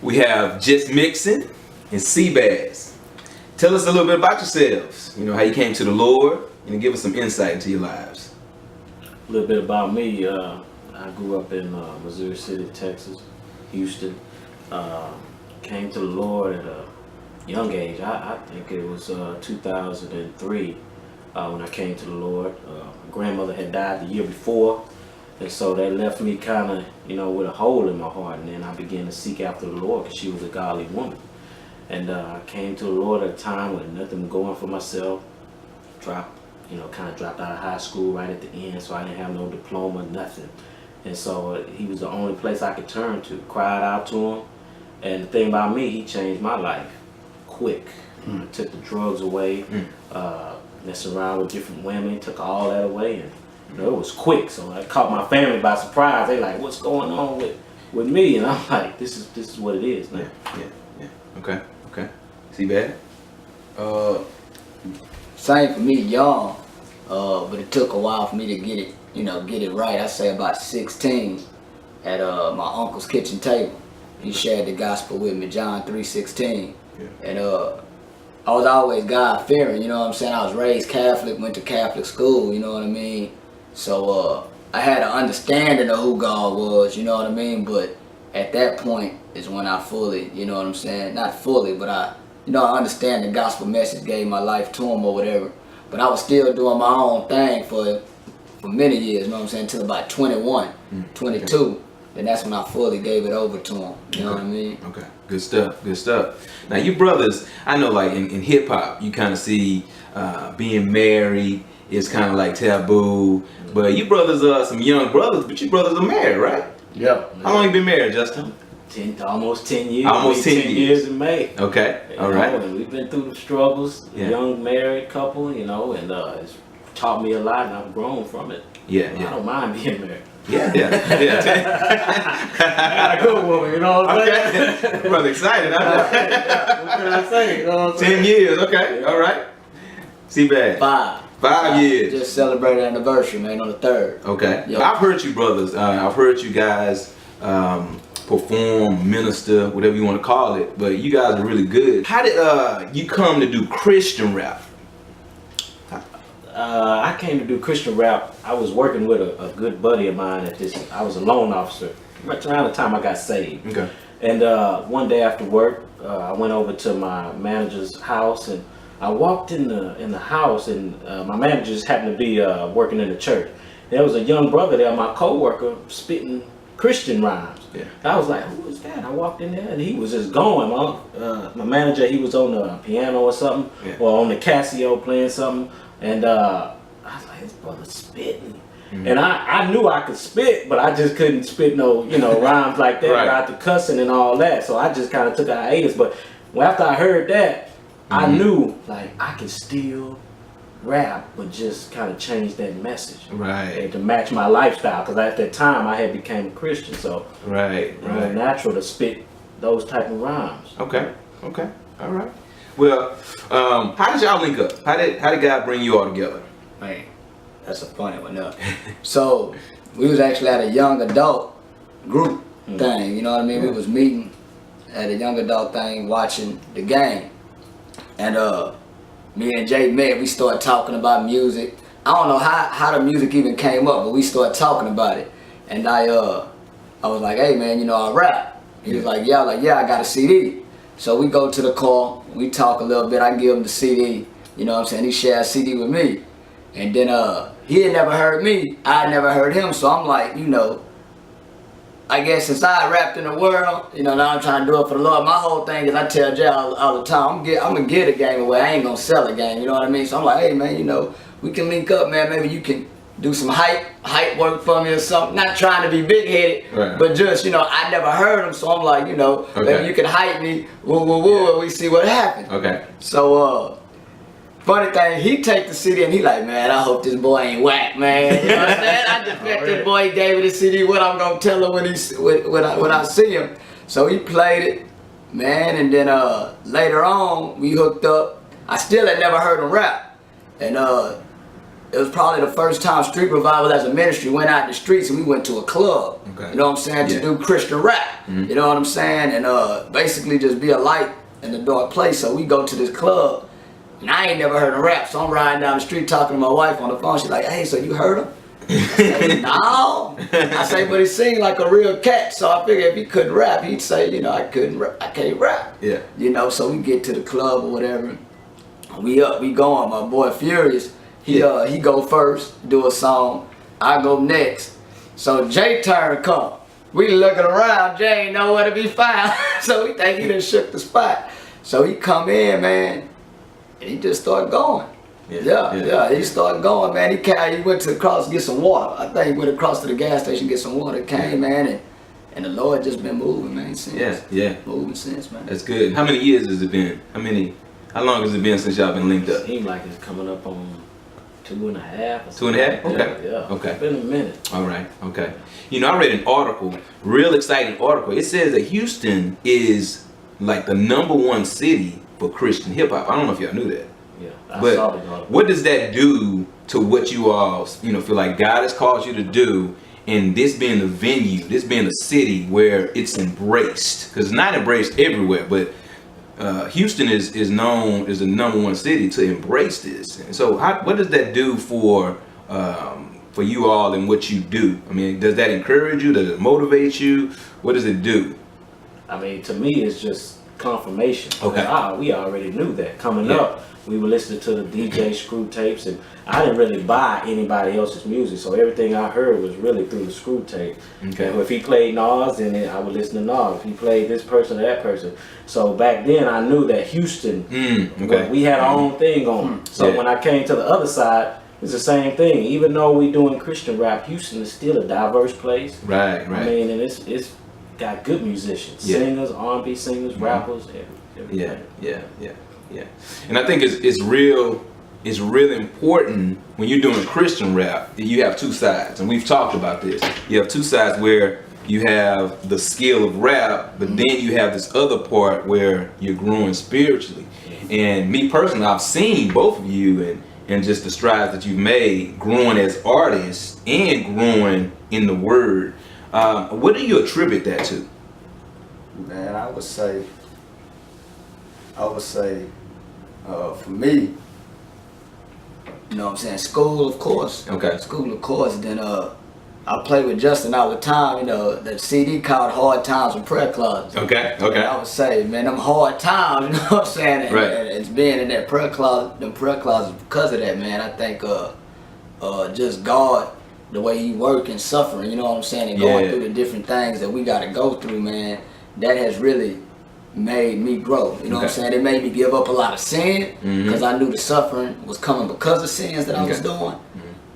We have JustMixn and Sebass. Tell us a little bit about yourselves. You know, how you came to the Lord, and give us some insight into your lives. A little bit about me. I grew up in Missouri City, Texas, Houston. Came to the Lord at a young age. I think it was 2003 when I came to the Lord. My grandmother had died the year before, and so that left me kind of, with a hole in my heart. And then I began to seek after the Lord because she was a godly woman. And I came to the Lord at a time with nothing going for myself. Kind of dropped out of high school right at the end, so I didn't have no diploma, nothing. And so he was the only place I could turn to. Cried out to him, and the thing about me, he changed my life quick. Took the drugs away, messing around with different women, took all that away, and it was quick. So I caught my family by surprise. They like, "What's going on with me?" And I'm like, "This is what it is now." Yeah. Okay. Sebass? Same for me, young, but it took a while for me to get it right. I say about 16 at my uncle's kitchen table. He shared the gospel with me, John 3:16. And I was always God-fearing, I was raised Catholic, went to Catholic school, So I had an understanding of who God was, But at that point is when I fully, not fully, but I understand the gospel message, gave my life to him or whatever. But I was still doing my own thing for many years, until about 21, 22. Then that's when I fully gave it over to him. You know what I mean? Okay. Good stuff. Now, you brothers, I know like in hip hop, you kind of see being married is kind of like taboo. But you brothers are some young brothers, but you brothers are married, right? Yeah. How long you been married, Justin? Almost 10 years. Almost 10 years in May. Okay. All right. And we've been through the struggles. Young married couple, and it's taught me a lot, and I've grown from it. Yeah. I don't mind being married. Yeah. I got a good woman, you know what I'm saying? Okay. Brother excited, huh? What can I say? You know what I'm 10 years, okay. All right. Sebass. 5 years. Just celebrated anniversary, man, on the 3rd. Okay. Yep. I've heard you brothers. I've heard you guys perform, minister, whatever you want to call it. But you guys are really good. How did you come to do Christian rap? I came to do Christian rap. I was working with a good buddy of mine I was a loan officer right around the time I got saved. Okay. And one day after work, I went over to my manager's house, and I walked in the house, and my manager just happened to be working in the church. There was a young brother there, my co-worker, spitting Christian rhymes. Yeah. I was like, "Who is that?" I walked in there, and he was just going. My manager, he was on the piano or something, or on the Casio playing something. And I was like, "This brother's spitting." And I knew I could spit, but I just couldn't spit no, rhymes like that without the cussing and all that. So I just kind of took a hiatus. But after I heard that, I knew like I could still rap, but just kind of change that message, Right. and to match my lifestyle. Because at that time I had became a Christian, so Right. it was natural to spit those type of rhymes. Okay. All right. Well, how did y'all link up? How did God bring you all together? Man, that's a funny one up. So we was actually at a young adult group thing, you know what I mean? We was meeting at a young adult thing, watching the game. And me and Jay met, we started talking about music. I don't know how the music even came up, but we started talking about it. And I was like, "Hey man, I rap." He was like, "Yeah." Like, "Yeah, I got a CD." So we go to the car, we talk a little bit, I give him the CD, you know what I'm saying? He shared a CD with me. And then he had never heard me, I had never heard him, so I'm like, I guess since I rapped in the world, now I'm trying to do it for the Lord. My whole thing is I tell Jay all the time, I'm gonna get a game away, I ain't gonna sell a game, you know what I mean? So I'm like, "Hey man, we can link up, man, maybe you can do some hype work for me or something." Not trying to be big-headed, right. but just, I never heard him, so I'm like, maybe you can hype me, and we see what happens. Okay. So, funny thing, he take the CD and he like, "Man, I hope this boy ain't whack, man." You know what I'm saying? I just bet this boy gave me the CD, what I'm gonna tell him when I see him. So he played it, man, and then later on, we hooked up. I still had never heard him rap. And it was probably the first time Street Revival as a ministry went out in the streets, and we went to a club. Okay. You know what I'm saying? To do Christian rap. You know what I'm saying? And basically just be a light in the dark place. So we go to this club, and I ain't never heard him rap. So I'm riding down the street talking to my wife on the phone. She's like, "Hey, so you heard him?" I say, "No." I say, "But he sing like a real cat." So I figured if he couldn't rap, he'd say, you know, I can't rap. Yeah. You know, so we get to the club or whatever. We going. My boy Furious, he go first, do a song. I go next. So Jay turn come. We looking around, Jay ain't nowhere to be found. So we think he done shook the spot. So he come in, man, and he just started going. Yeah, he started going, man. He went to across to get some water. I think he went across to the gas station to get some water. Came, man, and the Lord just been moving, man, since. Yeah. Moving since, man. That's good. How many years has it been? How long has it been since y'all been linked up? It seems like it's coming up on 2.5 or 2.5? Okay. Yeah. Okay. It's been a minute. All right. Okay. You know, I read an article, real exciting article. It says that Houston is like the #1 city for Christian hip hop. I don't know if y'all knew that. Yeah. I But saw the article. what does that do to what you all, you know, feel like God has called you to do, and this being the venue, this being the city where it's embraced? Because it's not embraced everywhere, but Houston is known as the #1 city to embrace this. And so what does that do for you all and what you do? I mean, does that encourage you? Does it motivate you? What does it do? I mean, to me, it's just confirmation. Okay. We already knew that. Coming up, we were listening to the DJ Screw tapes, and I didn't really buy anybody else's music, so everything I heard was really through the Screw tape. Okay. And if he played Nas, then I would listen to Nas. If he played this person or that person. So back then, I knew that Houston, we had our own thing going. So when I came to the other side, it's the same thing. Even though we doing Christian rap, Houston is still a diverse place. Right. I mean, and it's got good musicians, singers, R&B singers, rappers, everything. Yeah. And I think it's really important when you're doing Christian rap that you have two sides, and we've talked about this. You have two sides where you have the skill of rap, but then you have this other part where you're growing spiritually. And me personally, I've seen both of you and just the strides that you've made growing as artists and growing in the word. What do you attribute that to? Man, I would say, for me, you know what I'm saying, school, of course. Okay. School, of course. Then I played with Justin all the time, you know, that CD called Hard Times in Prayer Closet. Okay. And I would say, man, them hard times, you know what I'm saying? And, Right. and it's being in that prayer closet, because of that, man. I think just God, the way he work and suffering, you know what I'm saying, and going through the different things that we gotta go through, man, that has really made me grow. You know what I'm saying? It made me give up a lot of sin, because I knew the suffering was coming because of sins that I was doing.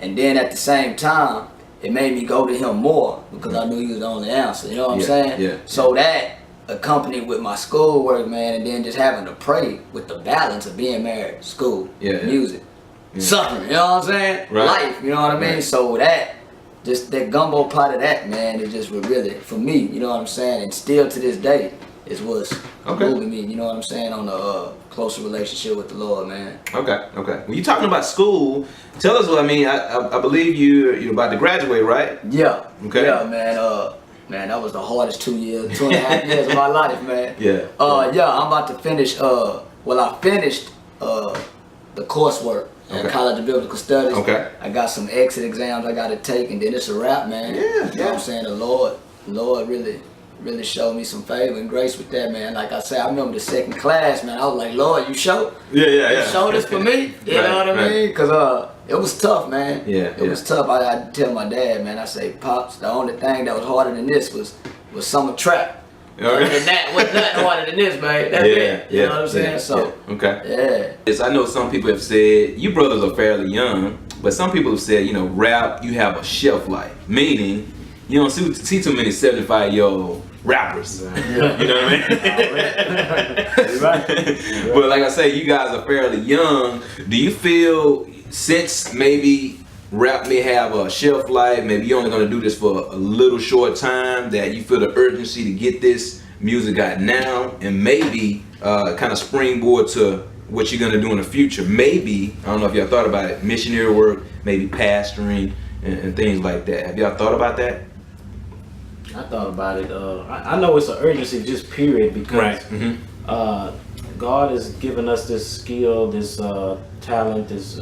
And then at the same time, it made me go to him more, because I knew he was the only answer. You know what I'm saying? Yeah. So that accompanied with my schoolwork, man, and then just having to pray with the balance of being married, school, music, suffering, you know what I'm saying? Right. Life, you know what I mean? Right. So just that gumbo pot of that, man, it just was really, for me, you know what I'm saying? And still to this day, is what's moving me, you know what I'm saying, on a closer relationship with the Lord, man. Okay. When you're talking about school, tell us what I mean. I believe you're about to graduate, right? Yeah. Okay. Yeah, man. Man, that was the hardest 2.5 years of my life, man. Yeah. I'm about to finish. I finished the coursework at College of Biblical Studies. Okay. I got some exit exams I got to take, and then it's a wrap, man. Yeah. You know what I'm saying? The Lord really showed me some favor and grace with that, man. Like I said, I remember the second class, man. I was like, Lord, you show? Yeah. You show this for me? You know what I mean? Because it was tough, man. Yeah. It was tough. I tell my dad, man, I say, Pops, the only thing that was harder than this was summer trap. Other than that, wasn't nothing harder than this, man. That's it. You know what I'm saying? Yes, I know some people have said, you brothers are fairly young, but some people have said, you know, rap, you have a shelf life. Meaning, you don't see too many 75-year-old rappers. You know what I mean? Right. But like I say, you guys are fairly young. Do you feel, since maybe rap may have a shelf life, maybe you're only going to do this for a little short time, that you feel the urgency to get this music out now and maybe kind of springboard to what you're gonna do in the future. Maybe, I don't know if y'all thought about it, missionary work, maybe pastoring and things like that. Have y'all thought about that? I thought about it. I know it's an urgency, just period, because God has given us this skill, this talent, this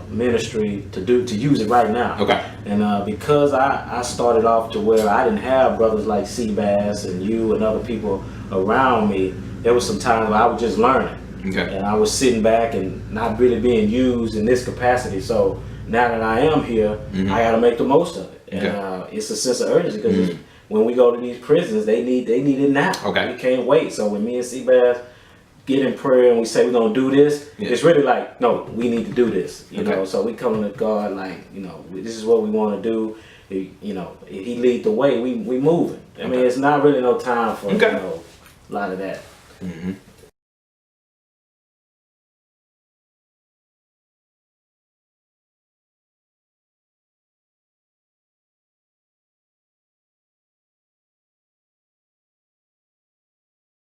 ministry to use it right now. Okay. And because I started off to where I didn't have brothers like Sebass and you and other people around me, there was some times where I was just learning. Okay. And I was sitting back and not really being used in this capacity. So now that I am here, I got to make the most of it. And it's a sense of urgency because when we go to these prisons, they need it now. Okay. We can't wait. So when me and Sebass get in prayer and we say we're gonna do this, it's really like, no, we need to do this. You know, so we come to God like, you know, this is what we want to do. You know, if He lead the way, we moving. I mean, it's not really no time for you know, a lot of that.